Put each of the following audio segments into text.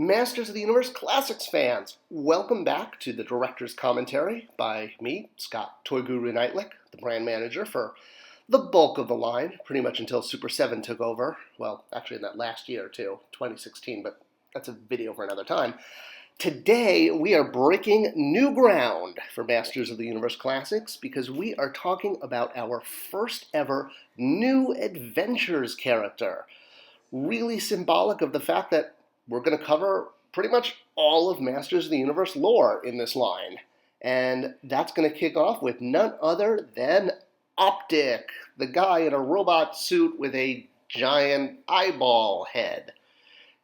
Masters of the Universe Classics fans, welcome back to the Director's Commentary by me, Scott ToyGuru Neitlich, the brand manager for the bulk of the line, pretty much until Super 7 took over. Well, actually in that last year too, 2016, but that's a video for another time. Today we are breaking new ground for Masters of the Universe Classics because we are talking about our first ever new Adventures character. Really symbolic of the fact that we're going to cover pretty much all of Masters of the Universe lore in this line. And that's going to kick off with none other than Optikk, the guy in a robot suit with a giant eyeball head.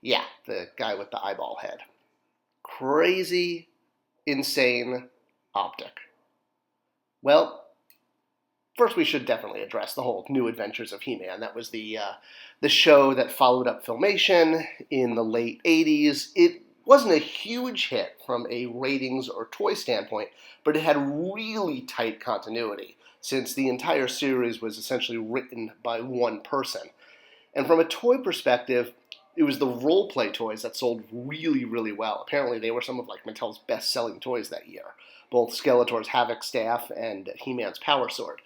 Yeah, the guy with the eyeball head. Crazy, insane Optikk. Well, first we should definitely address the whole New Adventures of He-Man. That was the show that followed up Filmation in the late 80s. It wasn't a huge hit from a ratings or toy standpoint, but it had really tight continuity, since the entire series was essentially written by one person. And from a toy perspective, it was the role-play toys that sold really, really well. Apparently they were some of Mattel's best-selling toys that year, both Skeletor's Havoc Staff and He-Man's Power Sword.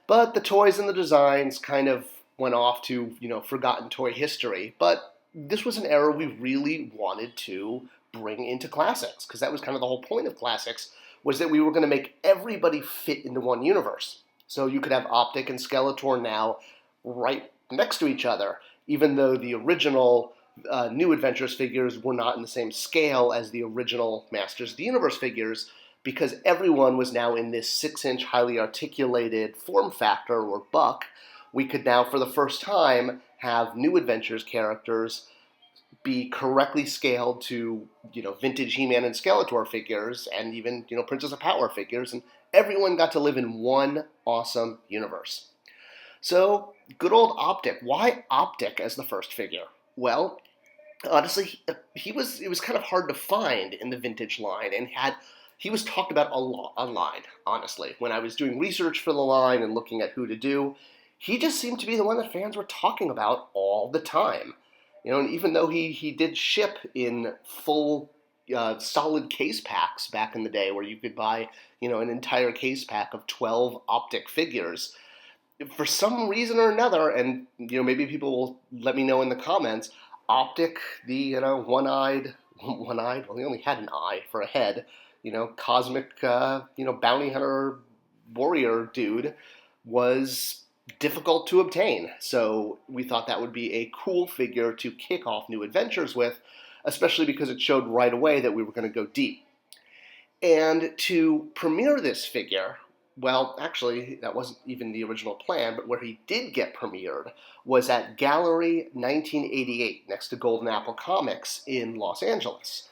But the toys and the designs kind of went off to, forgotten toy history. But this was an era we really wanted to bring into Classics, because that was kind of the whole point of Classics, was that we were going to make everybody fit into one universe. So you could have Optikk and Skeletor now right next to each other, even though the original New Adventures figures were not in the same scale as the original Masters of the Universe figures, because everyone was now in this 6-inch highly articulated form factor, or buck. We could now, for the first time, have New Adventures characters be correctly scaled to, vintage He-Man and Skeletor figures, and even, Princess of Power figures, and everyone got to live in one awesome universe. So, good old Optikk. Why Optikk as the first figure? Well, honestly, it was kind of hard to find in the vintage line, and he was talked about a lot online, honestly. When I was doing research for the line and looking at who to do, he just seemed to be the one that fans were talking about all the time. And even though he did ship in full solid case packs back in the day, where you could buy, an entire case pack of 12 Optikk figures, for some reason or another, and maybe people will let me know in the comments, Optikk, the one-eyed, well, he only had an eye for a head, cosmic, bounty hunter warrior dude, was difficult to obtain. So we thought that would be a cool figure to kick off New Adventures with, especially because it showed right away that we were going to go deep. And to premiere this figure, well, actually, that wasn't even the original plan, but where he did get premiered was at Gallery 1988, next to Golden Apple Comics in Los Angeles.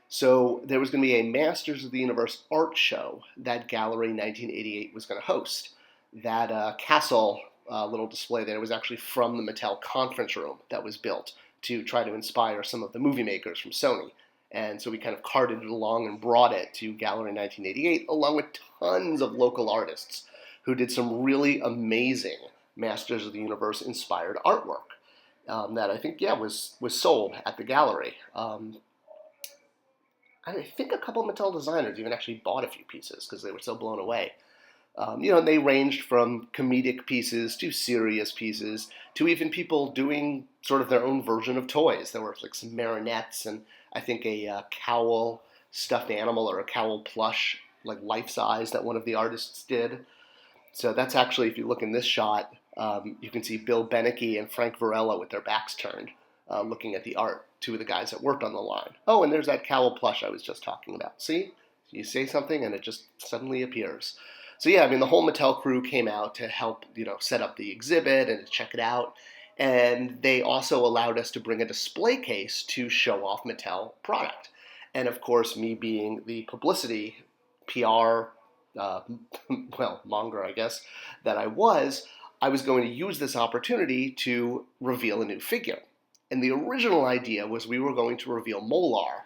So there was going to be a Masters of the Universe art show that Gallery 1988 was going to host. That castle little display there was actually from the Mattel conference room that was built to try to inspire some of the movie makers from Sony. And so we kind of carted it along and brought it to Gallery 1988, along with tons of local artists who did some really amazing Masters of the Universe inspired artwork that I think, was sold at the gallery. I think a couple of Mattel designers even actually bought a few pieces because they were so blown away. They ranged from comedic pieces to serious pieces to even people doing sort of their own version of toys. There were some marionettes and I think a cowl stuffed animal or a cowl plush, life-size, that one of the artists did. So that's actually, if you look in this shot, you can see Bill Benecke and Frank Varela with their backs turned, looking at the art, two of the guys that worked on the line. Oh, and there's that cowl plush I was just talking about. See? You say something and it just suddenly appears. So yeah, the whole Mattel crew came out to help, set up the exhibit and to check it out. And they also allowed us to bring a display case to show off Mattel product. And of course, me being the publicity PR, monger, I guess, that I was going to use this opportunity to reveal a new figure. And the original idea was we were going to reveal Molar,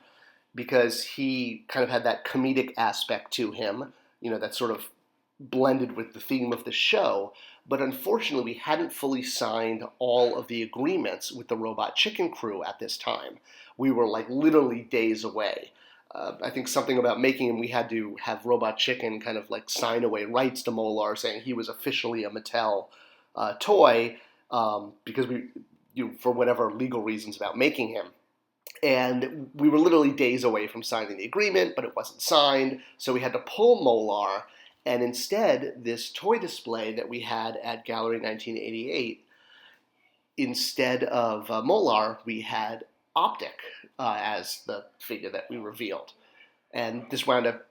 because he kind of had that comedic aspect to him, that sort of blended with the theme of the show, but unfortunately we hadn't fully signed all of the agreements with the Robot Chicken crew at this time. We were like literally days away. I think something about making him, we had to have Robot Chicken kind of like sign away rights to Molar, saying he was officially a Mattel toy, because for whatever legal reasons about making him. And we were literally days away from signing the agreement, but it wasn't signed, so we had to pull Molar, and instead, this toy display that we had at Gallery 1988, instead of Molar, we had Optikk as the figure that we revealed. And this wound up,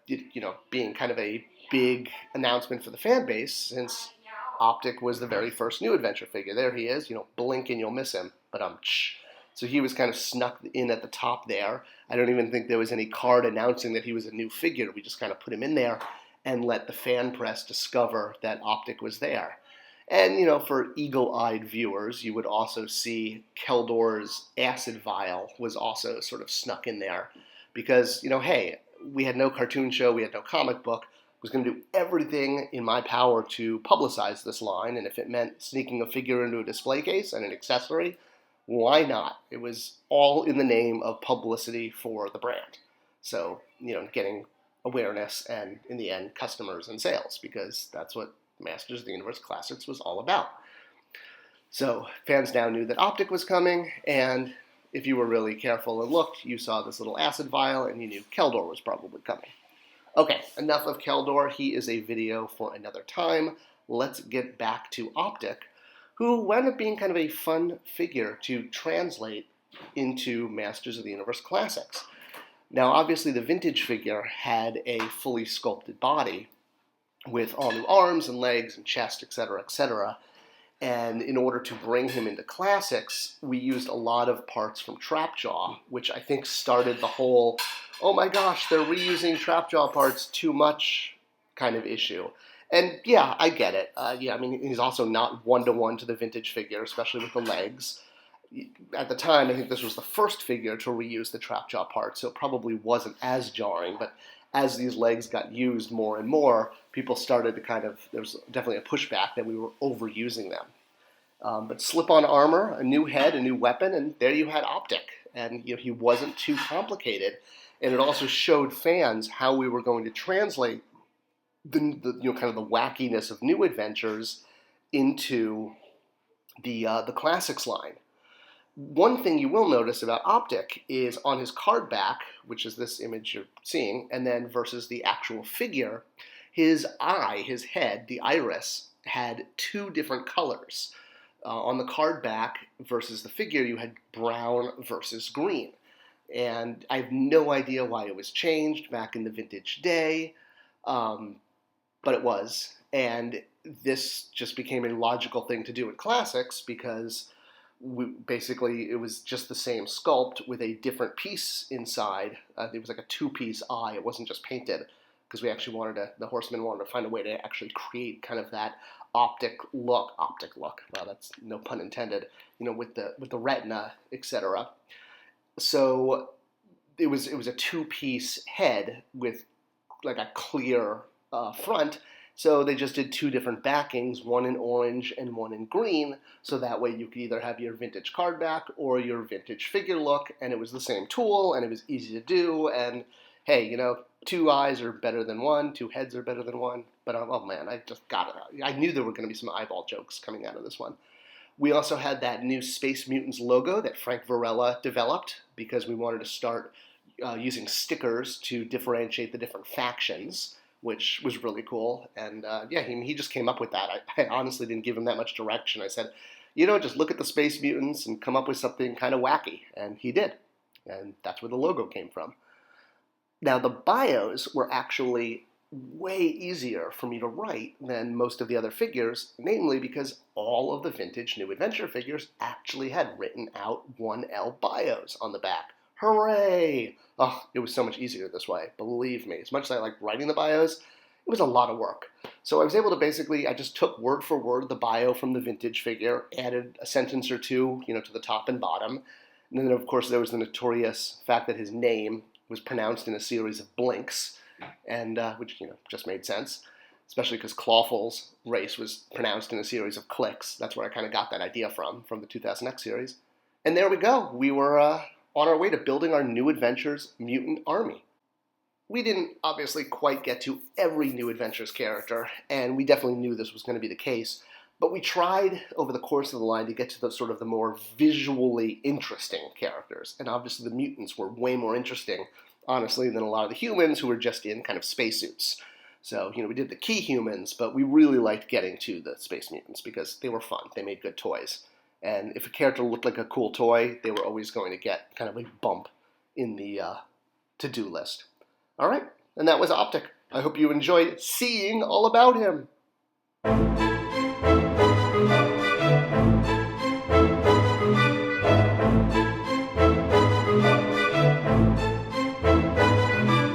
being kind of a big announcement for the fan base, since Optikk was the very first new adventure figure. There he is, blink and you'll miss him, but so he was kind of snuck in at the top there. I don't even think there was any card announcing that he was a new figure. We just kind of put him in there and let the fan press discover that Optikk was there. And, for eagle-eyed viewers, you would also see Keldor's acid vial was also sort of snuck in there. Because, hey, we had no cartoon show, we had no comic book. I was going to do everything in my power to publicize this line, and if it meant sneaking a figure into a display case and an accessory, why not? It was all in the name of publicity for the brand. So, getting awareness and, in the end, customers and sales, because that's what Masters of the Universe Classics was all about. So fans now knew that Optikk was coming, and if you were really careful and looked, you saw this little acid vial, and you knew Keldor was probably coming. Okay, enough of Keldor. He is a video for another time. Let's get back to Optikk, who wound up being kind of a fun figure to translate into Masters of the Universe Classics. Now, obviously, the vintage figure had a fully sculpted body with all new arms and legs and chest, etc., etc. And in order to bring him into Classics, we used a lot of parts from Trapjaw, which I think started the whole, oh my gosh, they're reusing Trapjaw parts too much kind of issue. And yeah, I get it. He's also not one-to-one to the vintage figure, especially with the legs. At the time, I think this was the first figure to reuse the Trapjaw part, so it probably wasn't as jarring, but as these legs got used more and more, people started to there was definitely a pushback that we were overusing them. But slip-on armor, a new head, a new weapon, and there you had Optikk. And he wasn't too complicated, and it also showed fans how we were going to translate the kind of the wackiness of New Adventures into the Classics line. One thing you will notice about Optikk is on his card back, which is this image you're seeing, and then versus the actual figure, his eye, his head, the iris, had two different colors. On the card back versus the figure, you had brown versus green. And I have no idea why it was changed back in the vintage day, but it was. And this just became a logical thing to do in Classics because it was just the same sculpt with a different piece inside. It was like a two-piece eye. It wasn't just painted because we actually the Horsemen wanted to find a way to actually create kind of that optic look. Well, that's no pun intended. With the retina, etc. So it was a two-piece head with like a clear front. So they just did two different backings, one in orange and one in green, so that way you could either have your vintage card back or your vintage figure look, and it was the same tool, and it was easy to do, and hey, two eyes are better than one, two heads are better than one, but oh man, I just got it. I knew there were going to be some eyeball jokes coming out of this one. We also had that new Space Mutants logo that Frank Varela developed because we wanted to start using stickers to differentiate the different factions, which was really cool. And he just came up with that. I honestly didn't give him that much direction. I said, just look at the Space Mutants and come up with something kind of wacky. And he did. And that's where the logo came from. Now, the bios were actually way easier for me to write than most of the other figures, namely because all of the vintage New Adventure figures actually had written out 1L bios on the back. Hooray! Oh, it was so much easier this way, believe me. As much as I like writing the bios, it was a lot of work. So I was able to I just took word for word the bio from the vintage figure, added a sentence or two, to the top and bottom. And then, of course, there was the notorious fact that his name was pronounced in a series of blinks, and which, just made sense. especially because Clawful's race was pronounced in a series of clicks. That's where I kind of got that idea from the 2000X series. And there we go. We were on our way to building our New Adventures mutant army. We didn't obviously quite get to every New Adventures character, and we definitely knew this was going to be the case, but we tried over the course of the line to get to the sort of the more visually interesting characters, and obviously the mutants were way more interesting, honestly, than a lot of the humans who were just in kind of spacesuits. So, we did the key humans, but we really liked getting to the space mutants because they were fun. They made good toys. And if a character looked like a cool toy, they were always going to get kind of a bump in the to-do list. All right, and that was Optikk. I hope you enjoyed seeing all about him.